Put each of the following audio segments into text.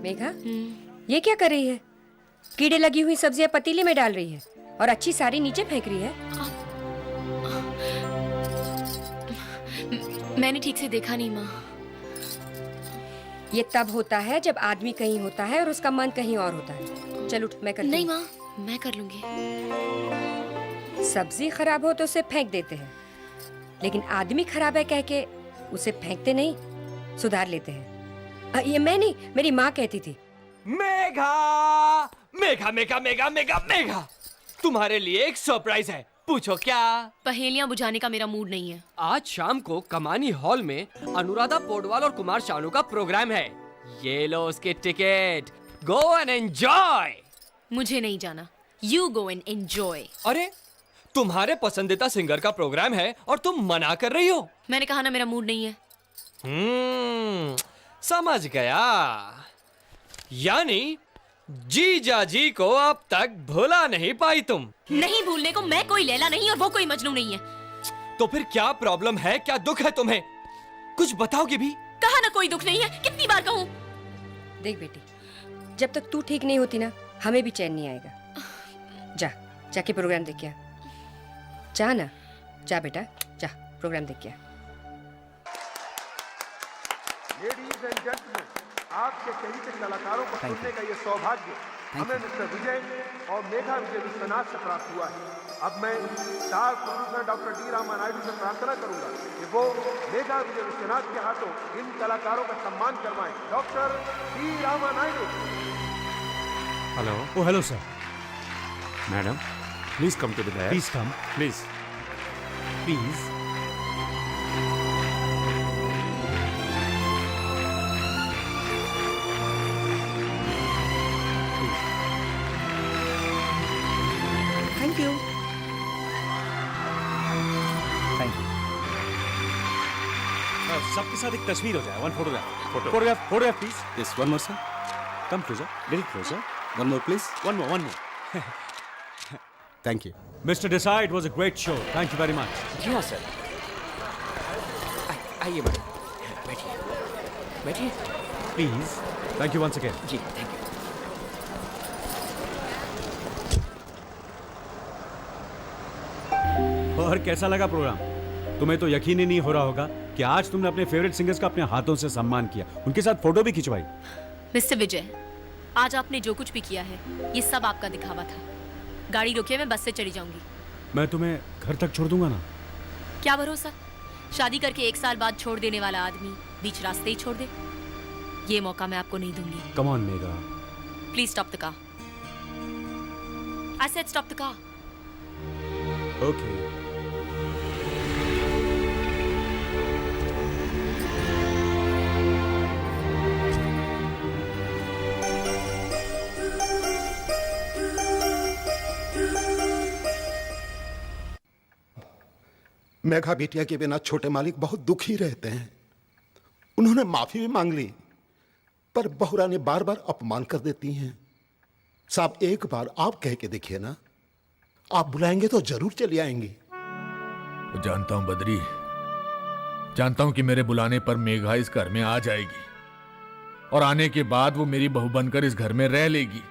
मेघा, ये क्या कर रही है? कीड़े लगी हुई सब्जियां पतीले में डाल रही है और अच्छी सारी नीचे फेंक रही है। मैंने ठीक से देखा नहीं माँ। ये तब होता है जब आदमी कहीं होता है और उसका मन कहीं और होता है। चल उठ, मैं करती नहीं हूँ। माँ, मैं कर लूंगी। सब्जी खराब हो तो उसे फेंक देते हैं, लेकिन आदमी खराब है कह के उसे फेंकते नहीं, सुधार लेते हैं। ये मैं नहीं, मेरी माँ कहती थी। मेघा, मेघा मेघा मेघा मेघा मेघा, तुम्हारे लिए एक सरप्राइज है। पूछो क्या? पहेलियां बुझाने का मेरा मूड नहीं है। आज शाम को कमानी हॉल में अनुराधा पौडवाल और कुमार शानू का प्रोग्राम है। ये लो उसके टिकट, गो एंड एंजॉय। मुझे नहीं जाना। You go and enjoy. अरे, तुम्हारे पसंदीदा सिंगर का प्रोग्राम है और तुम मना कर रही हो? मैंने कहा ना मेरा मूड नहीं है। समझ गया। यानी जीजा जी को अब तक भुला नहीं पाई तुम। नहीं भूलने को मैं कोई लैला नहीं और वो कोई मजनू नहीं है। तो फिर क्या प्रॉब्लम है? क्या दुख है तुम्हें? कुछ बताओगे भी? कहा ना कोई दुख नहीं है, कितनी बार कहूँ? देख बेटी, जब तक तू ठीक नहीं होती ना, हमें भी चैन नहीं आएगा। जा, जाके प्रोग्राम देख के आ। जा ना, जा बेटा, जा प्रोग्राम देख के आ। लेडीज एंड जेंटलमैन, आपके चहेते कलाकारों को सुनने का ये सौभाग्य हमें मिस्टर विजय और मेघा विजय विश्वनाथ से प्राप्त हुआ है। अब मैं star producer doctor D Rama Naidu से प्रार्थना करूंगा कि वो मेघा विजय विश्वनाथ के हाथों इन कलाकारों का सम्मान करवाएं। Doctor D Rama Naidu. Hello. Oh, hello, sir. Madam, please come to the dais. Please come. Please. Please. Thank you. Thank you. सबके साथ एक तस्वीर हो जाए. One photograph. Photograph, please. Yes, one more, sir. Come closer. Very closer. One more, please. One more. Thank you. Mr. Desai, it was a great show. Thank you very much. जी हाँ sir. आइए madam, बैठिए बैठिए। Please. Thank you once again. जी thank you. और कैसा लगा programme? तुम्हें तो यकीन ही नहीं हो रहा होगा कि आज तुमने अपने फेवरेट सिंगर्स का अपने हाथों से सम्मान किया, उनके साथ फोटो भी खिंचवाई। मिस्टर विजय, आज आपने जो कुछ भी किया है ये सब आपका दिखावा था। गाड़ी रोकिए, मैं बस से चली जाऊंगी। मैं तुम्हें घर तक छोड़ दूंगा ना। क्या भरोसा, शादी करके 1 साल बाद छोड़ देने वाला आदमी बीच रास्ते ही छोड़ दे। ये मौका मैं आपको नहीं दूंगी। Come on Megha. Please stop the car. I said stop the car. Okay. Megha बिटिया के बिना छोटे मालिक बहुत दुखी रहते हैं। उन्होंने माफी भी मांग ली, पर बहुरा ने बार बार अपमान कर देती हैं। साहब, एक बार आप कह के देखिए ना, आप बुलाएंगे तो जरूर चली आएंगी। जानता हूं बद्री, जानता हूं कि मेरे बुलाने पर मेघा इस घर में आ जाएगी और आने के बाद वो मेरी बहू बनकर इस घर में रह लेगी,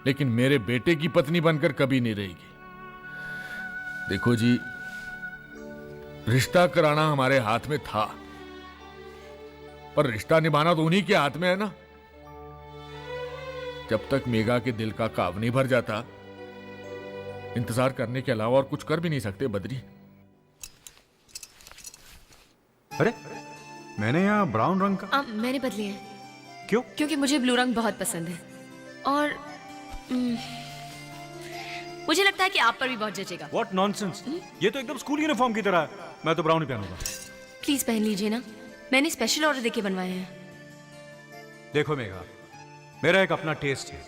लेकिन मेरे बेटे की पत्नी बनकर कभी नहीं रहेगी। देखो जी, रिश्ता कराना हमारे हाथ में था, पर रिश्ता निभाना तो उन्हीं के हाथ में है ना। जब तक मेघा के दिल का काव नहीं भर जाता, इंतजार करने के अलावा और कुछ कर भी नहीं सकते बद्री। अरे, मैंने यहाँ ब्राउन रंग का। मैंने बदले हैं। क्यों? क्योंकि मुझे ब्लू रंग बहुत पसंद है और मुझे लगता है कि आप पर भी बहुत जचेगा। What nonsense! ये तो एकदम स्कूल यूनिफॉर्म की तरह है। मैं तो ब्राउन ही पहनूंगा। प्लीज पहन लीजिए ना, मैंने स्पेशल ऑर्डर देके बनवाए हैं। देखो मेघा, मेरा एक अपना टेस्ट है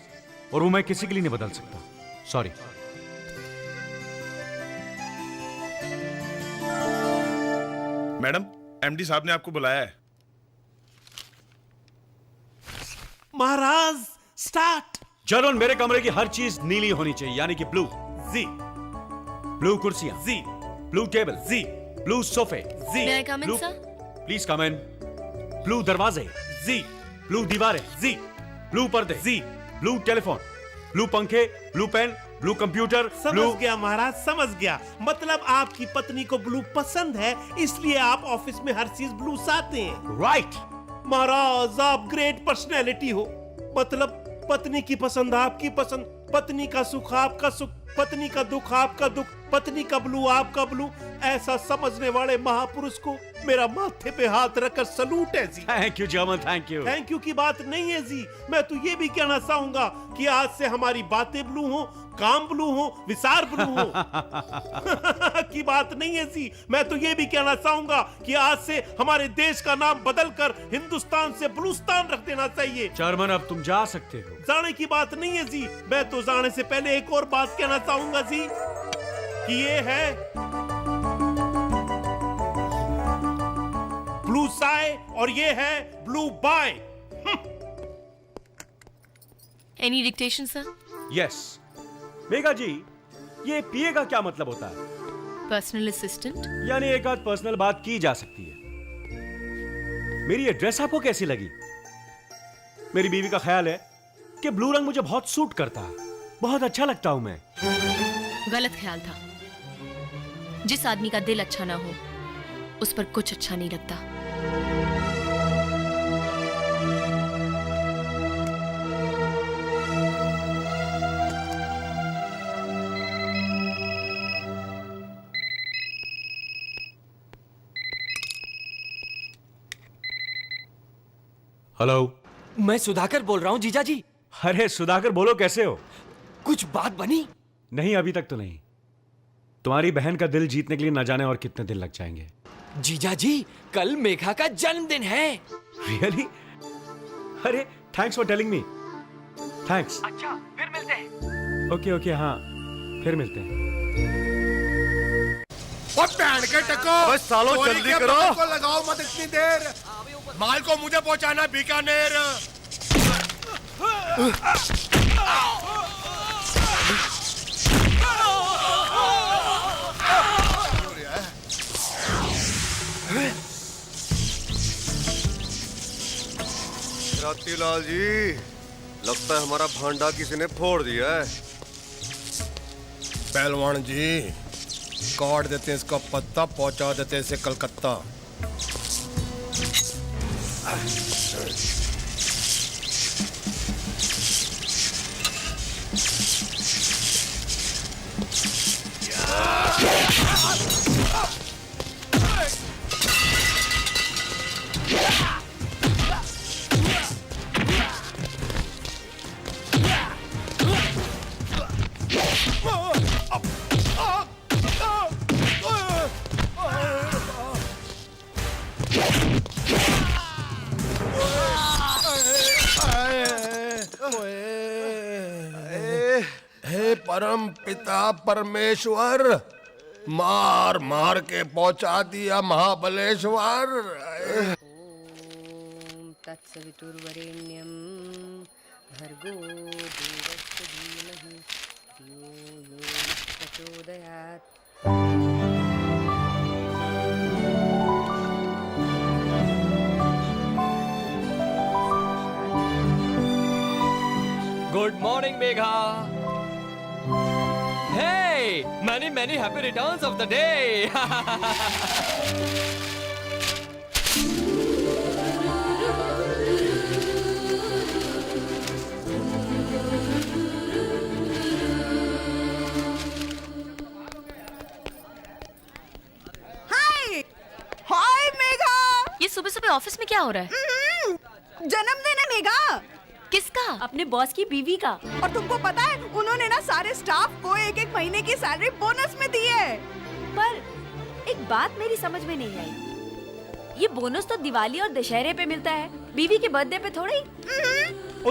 और वो मैं किसी के लिए नहीं बदल सकता। सॉरी। मैडम, एमडी साहब ने आपको बुलाया है। महाराज, स्टार्ट। चलो, मेरे कमरे की हर चीज नीली होनी चाहिए, यानी कि ब्लू। जी। ब्लू कुर्सियां। जी। Blue table. जी। ब्लू सोफे। जी। May I come in, blue... sir? Please come in. Blue दरवाजे, जी। ब्लू दीवारें, जी। ब्लू पर्दे, जी। ब्लू टेलीफोन, ब्लू पंखे, ब्लू पेन, ब्लू कंप्यूटर, समझ गया महाराज, समझ गया। मतलब आपकी पत्नी को ब्लू पसंद है, इसलिए आप ऑफिस में हर चीज ब्लू साते हैं। राइट। महाराज आप ग्रेट पर्सनैलिटी हो। मतलब पत्नी की पसंद आपकी पसंद, पत्नी का सुख आपका सुख, पत्नी का दुख आपका दुख, पत्नी का ब्लू आपका ब्लू। ऐसा समझने वाले महापुरुष को मेरा माथे पे हाथ रखकर सलूट है जी। Thank you German, thank you. Thank you की बात नहीं है जी। मैं तो ये भी कहना चाहूंगा कि आज से हमारी बातें ब्लू हो, काम ब्लू हो, विचार ब्लू हो की बात नहीं है जी। मैं तो ये भी कहना चाहूंगा कि आज से हमारे देश का नाम बदलकर हिंदुस्तान से ब्लूस्तान रख देना चाहिए। जर्मन अब तुम जा सकते हो। जाने की बात नहीं है जी। मैं तो जाने से पहले एक और बात कहना चाहूंगा जी कि ये है ब्लू साय और ये है blue bye. Any dictation sir? Yes. Megha ji, ये पीए का क्या मतलब होता है? Personal assistant. यानी एक आध पर्सनल बात की जा सकती है। मेरी ये ड्रेस आपको कैसी लगी? मेरी बीवी का ख्याल है कि ब्लू रंग मुझे बहुत सूट करता है, बहुत अच्छा लगता हूं मैं। गलत ख्याल था। जिस आदमी का दिल अच्छा ना हो उस पर कुछ अच्छा नहीं लगता। हेलो, मैं सुधाकर बोल रहा हूँ जीजा जी। अरे सुधाकर बोलो, कैसे हो? कुछ बात बनी? नहीं, अभी तक तो नहीं। तुम्हारी बहन का दिल जीतने के लिए न जाने और कितने दिन लग जाएंगे। जीजा जी, कल मेघा का जन्मदिन है। रियली? अरे thanks for telling me. Thanks. अच्छा, फिर मिलते हैं। ओके ओके, हाँ फिर मिलते हैं। के टको बस सालों जल्दी करो, को लगाओ मत इतनी देर। माल को मुझे पहुंचाना बीकानेर। रातीलाल जी, लगता है हमारा भांडा किसी ने फोड़ दिया है। पहलवान जी, काट देते हैं इसका पत्ता, पहुंचा देते हैं इसे कलकत्ता। हे परम पिता परमेश्वर, मार मार के पहुंचा दिया महाबलेश्वर। ओम तत्सवितुर्वरेण्यं भर्गो देवस्य धीमहि धियो यो नः प्रचोदयात्। Good morning Megha. Hey, many happy returns of the day. हाय मेघा। ये सुबह सुबह ऑफिस में क्या हो रहा है? जन्मदिन है मेघा। किसका? अपने बॉस की बीवी का। और तुमको पता है उन्होंने ना सारे स्टाफ को एक एक महीने की सैलरी बोनस में दी है। पर एक बात मेरी समझ में नहीं आई, ये बोनस तो दिवाली और दशहरे पे मिलता है, बीवी के बर्थडे पे थोड़ी।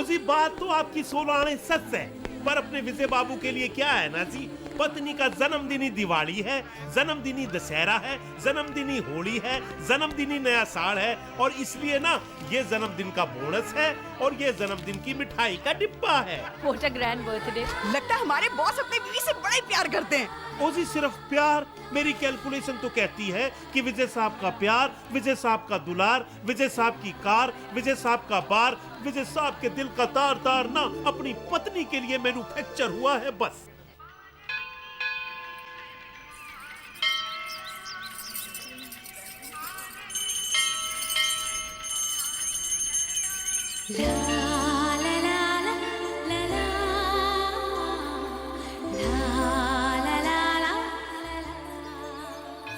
उसी बात तो आपकी 16 आने सच है, पर अपने विजय बाबू के लिए क्या है ना जी, पत्नी का जन्मदिनी दिवाली है, जन्मदिनी दशहरा है, जन्मदिनी होली है, जन्मदिनी नया साल है, और इसलिए ना ये जन्मदिन का बोनस है और ये जन्मदिन की मिठाई का डिब्बा है। What a grand birthday. लगता है हमारे बॉस अपनी बीवी से बड़ा ही प्यार करते हैं। ओजी सिर्फ प्यार, मेरी कैलकुलेशन तो कहती है कि विजय साहब का प्यार, विजय साहब का दुलार, विजय साहब की कार, विजय साहब का बार, विजय साहब के दिल का तार तार ना अपनी पत्नी के लिए मैन्युफैक्चर हुआ है बस।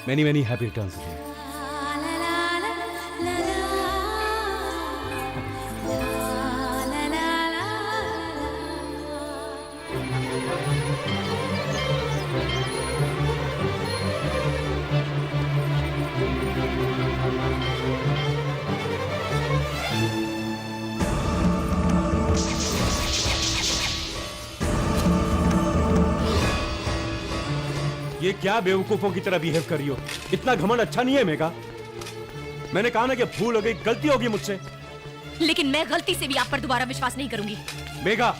Many happy returns. ये क्या बेवकूफों की तरह बिहेव कर रही हो? इतना घमंड अच्छा नहीं है मेघा। मैंने कहा ना कि भूल हो गई, गलती होगी मुझसे। लेकिन मैं गलती से भी आप पर दोबारा विश्वास नहीं करूंगी। मेघा,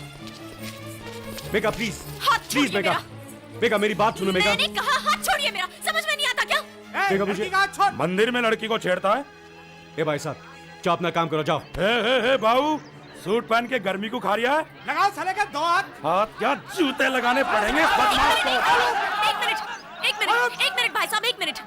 मेघा प्लीज, प्लीज मेघा, मेघा मेरी बात सुनो मेघा। मैंने कहा हाथ छोड़िए मेरा, समझ में नहीं आता क्या? मेघा मुझे मंदिर में लड़की को छेड़ता है। ए भाई साहब, जाओ अपना काम करो, जाओ। हे बाबू, सूट पहन के गर्मी को खा रहा है। लगाओ साले का 2 हाथ क्या जूते लगाने पड़ेंगे बदमाश को। एक मिनट भाई साहब, 1 मिनट।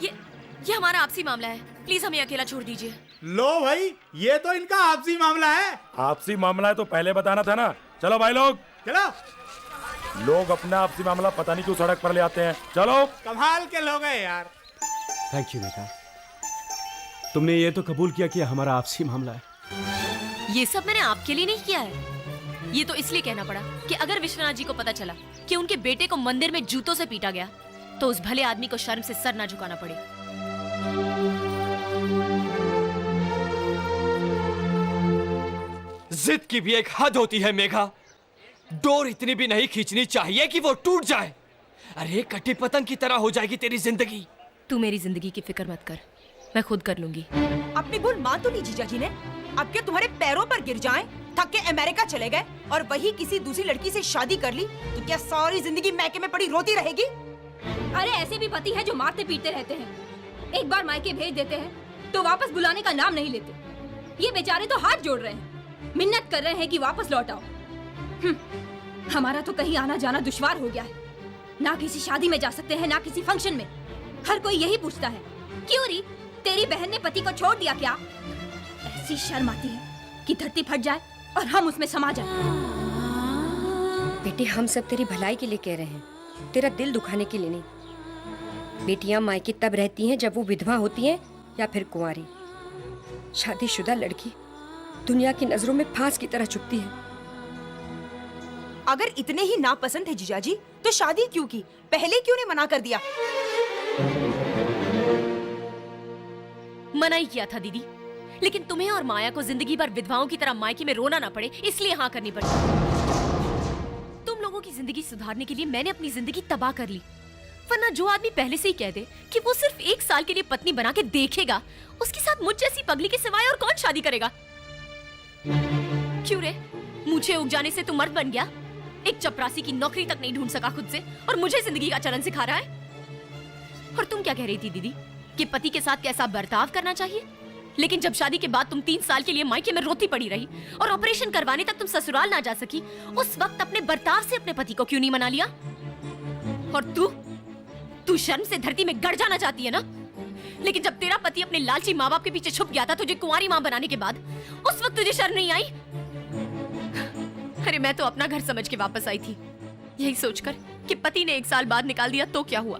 ये हमारा आपसी मामला है, प्लीज हमें अकेला छोड़ दीजिए। लो भाई, ये तो इनका आपसी मामला है। आपसी मामला है तो पहले बताना था ना। चलो भाई लोग, चलो। लोग अपना आपसी मामला पता नहीं क्यों सड़क पर ले आते हैं। चलो। कमाल के लोग हैं यार। थैंक यू बेटा, तुमने ये तो कबूल किया कि हमारा आपसी मामला है। ये सब मैंने आपके लिए नहीं किया है, ये तो इसलिए कहना पड़ा कि अगर विश्वनाथ जी को पता चला कि उनके बेटे को मंदिर में जूतों से पीटा गया तो उस भले आदमी को शर्म से सर ना झुकाना पड़े। जिद की भी एक हद होती है मेघा। डोर इतनी भी नहीं खींचनी चाहिए कि वो टूट जाए। अरे कटी पतंग की तरह हो जाएगी तेरी जिंदगी। तू मेरी जिंदगी की फिक्र मत कर, मैं खुद कर लूंगी। अपनी भूल मान तो ली जीजा जी ने। अब क्या तुम्हारे पैरों पर गिर जाएं, थक के अमेरिका चले गए और वही किसी दूसरी लड़की से शादी कर ली तो क्या सारी जिंदगी मैके में पड़ी रोती रहेगी? अरे ऐसे भी पति है जो मारते पीटते रहते हैं। एक बार मायके भेज देते हैं तो वापस बुलाने का नाम नहीं लेते। ये बेचारे तो हाथ जोड़ रहे हैं, मिन्नत कर रहे हैं कि वापस लौट आओ। हमारा तो कहीं आना जाना दुश्वार हो गया है। ना किसी शादी में जा सकते हैं, ना किसी फंक्शन में। हर कोई यही पूछता है, क्यों री तेरी बहन ने पति को छोड़ दिया क्या? ऐसी शर्म आती है कि धरती फट जाए और हम उसमें समा जाए। बेटी, हम सब तेरी भलाई के लिए कह रहे हैं, तेरा दिल दुखाने के लिए नहीं। बेटियां मायके तब रहती हैं जब वो विधवा होती हैं या फिर कुंवारी। शादीशुदा लड़की दुनिया की नजरों में फांस की तरह चुभती है। अगर इतने ही नापसंद है जीजाजी तो शादी क्यों की? पहले क्यों नहीं मना कर दिया? मना ही किया था दीदी, लेकिन तुम्हें और माया को जिंदगी भर विधवाओं की तरह मायके में रोना ना पड़े इसलिए हाँ करनी पड़ी। तुम लोगों की जिंदगी सुधारने के लिए मैंने अपनी जिंदगी तबाह कर ली। वरना जो आदमी पहले से ही कह दे कि वो सिर्फ 1 साल के लिए पत्नी बना के देखेगा, उसके साथ मुझ जैसी पगली के सिवाय और कौन शादी करेगा? क्यों रे, मुझे उग जाने से तू मर्द बन गया? एक चपरासी की नौकरी तक नहीं ढूंढ सका खुद से और मुझे जिंदगी का चलन सिखा रहा है। और तुम क्या कह रही थी दीदी कि पति के साथ कैसा बर्ताव करना चाहिए? लेकिन जब शादी के बाद तुम 3 साल के लिए मायके में रोती पड़ी रही और ऑपरेशन करवाने तक तुम ससुराल ना जा सकी, उस वक्त अपने बर्ताव से अपने पति को क्यों नहीं मना लिया? और तू शर्म से धरती में गड़ जाना चाहती है ना? लेकिन जब तेरा पति अपने लालची माँ बाप के पीछे छुप गया था तुझे कुंवारी माँ बनाने के बाद, उस वक्त तुझे शर्म नहीं आई? अरे मैं तो अपना घर समझ के वापस आई थी, यही सोचकर कि पति ने 1 साल बाद निकाल दिया तो क्या हुआ।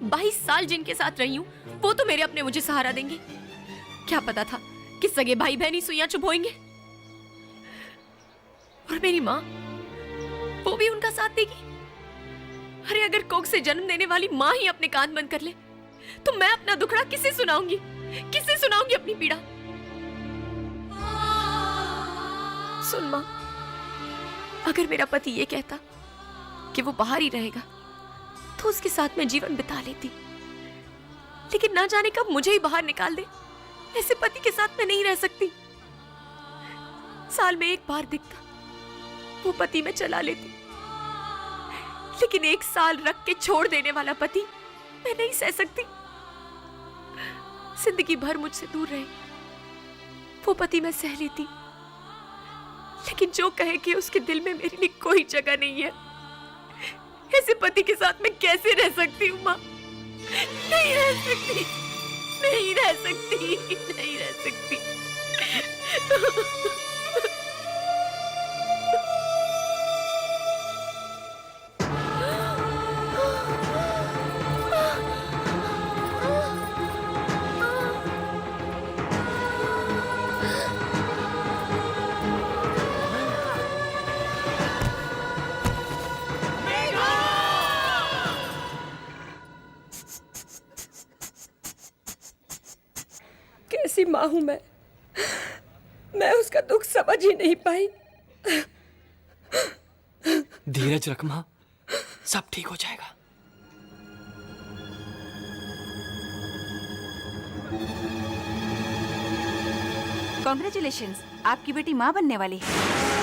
22 साल जिनके साथ रही हूँ वो तो मेरे अपने मुझे सहारा देंगे। क्या पता था कि सगे भाई बहन ही सुइयां चुभोएंगे। और मेरी माँ, वो भी उनका साथ देगी। अरे अगर कोख से जन्म देने वाली माँ ही अपने कान बंद कर ले तो मैं अपना दुखड़ा किसे सुनाऊंगी? किसे सुनाऊंगी अपनी पीड़ा? सुन माँ, अगर मेरा पति ये कहता कि वो बाहर ही रहेगा तो उसके साथ मैं जीवन बिता लेती, लेकिन ना जाने कब मुझे ही बाहर निकाल दे। ऐसे पति के साथ मैं नहीं रह सकती। साल में एक बार दिखता वो पति मैं चला लेती, लेकिन एक साल रख के छोड़ देने वाला पति मैं नहीं सह सकती। जिंदगी भर मुझसे दूर रहे वो पति मैं सह लेती, लेकिन जो कहे कि उसके दिल में मेरे लिए कोई जगह नहीं है, ऐसे पति के साथ मैं कैसे रह सकती हूँ माँ? नहीं रह सकती, नहीं रह सकती, नहीं रह सकती। कैसी माँ हूं मैं उसका दुख समझ ही नहीं पाई। धीरज रख माँ, सब ठीक हो जाएगा। कॉन्ग्रेचुलेशंस, आपकी बेटी माँ बनने वाली है।